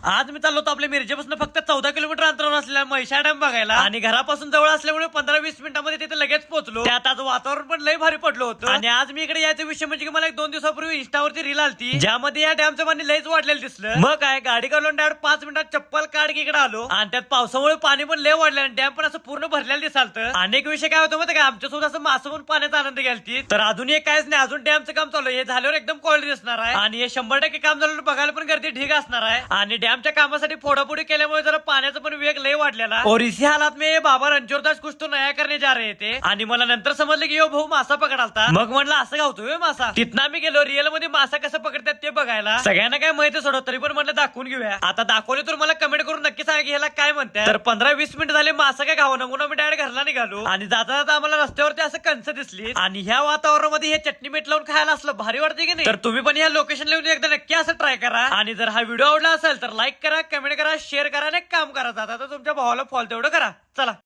आज मी चाललो होतो आपल्या मिरजेपासून फक्त 14 किलोमीटर अंतरावर असलेला म्हैसाळ डॅम बघायला आणि घरापासून जवळ असल्यामुळे 15-20 मिनिटांमध्ये तिथे लगेच पोहोचलो. त्यात आज वातावरण पण लय भारी पडलं होतं आणि आज मी इकडे यायचा विषय म्हणजे की मला 1-2 दिवसापूर्वी इंस्टावरती रील आलती ज्यामध्ये या डॅमचं पाणी लयच वाढलेलं दिसलं. मग काय गाडी काढून डायरेक्ट 5 मिनिटात चप्पल काढ की इकडे आलो आणि त्यात पावसामुळे पाणी पण लय वाढलं आणि डॅम पण असं पूर्ण भरलेलं दिसालतं. अनेक विषय काय होतं माहिती का, आमच्यासोबत असं मासं पण पाण्याचा आनंद घ्यालती. तर अजून एक कायच नाही, अजून डॅमचं काम चालू आहे. हे झाल्यावर एकदम क्वालिटी दिसणार आहे आणि हे 100% काम झाल्यावर बघायला पण गर्दी ढीग असणार आहे. आणि डॅमच्या कामासाठी फोडाफोडी केल्यामुळे जरा पाण्याचा पण वेग लय वाढलेला. और इसी हालात में बाबा रणछोड़दास कुछ तो नया करने जा रहे थे आणि मला नंतर समजलं की यो भाऊ मासा पकडालता. मग म्हणलं असं गावतोय मासा. तिथं आम्ही गेलो रिअल मध्ये मासा कसं पकडतात ते बघायला. सगळ्यांना काय माहिती सोडत, तरी पण म्हणलं दाखवून घेऊया. आता दाखवले तर मला कमेंट करून नक्की सांगा की ह्याला काय म्हणतात. तर 15-20 मिनिट झाले मासा काय खावं म्हणून आम्ही डायरेक्ट घरला निघालो आणि जाता जाता आम्हाला रस्त्यावरती असं कंस दिसली आणि ह्या वातावरणामध्ये हे चटणी मीठ लावून खायला असलं भारी वाटते की नाही. तर तुम्ही पण या लोकेशनला येऊन एकदा नक्की असं ट्राय करा आणि जर हा व्हिडिओ आवडला असेल तर लाईक करा, कमेंट करा, शेअर करा आणि एक काम करा, जाता तुमच्या भावाला फॉलो तेवढं करा. चला.